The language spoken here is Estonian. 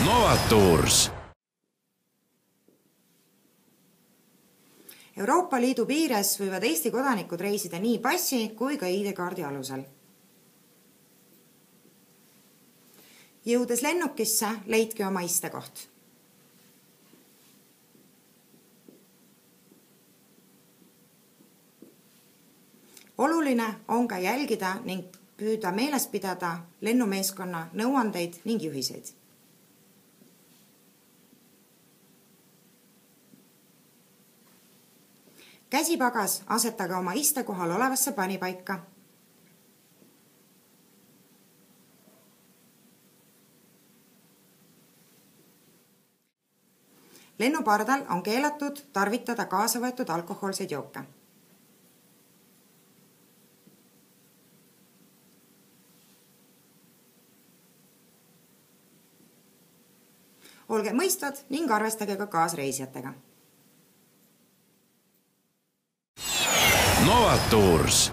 Novatours. Euroopa Liidu piires võivad Eesti kodanikud reisida nii passi kui ka ID-kaardi alusel. Jõudes lennukisse, leidke oma istekoht. Oluline on ka jälgida ning püüda meeles pidada lennumeeskonna nõuandeid ning juhiseid. Käsipagas asetage oma istekohal olevasse panipaika. Lennupardal on keelatud tarvitada kaasa võetud alkohoolseid jooke. Olge mõistvad ning arvestage ka kaasreisijatega. Novatours.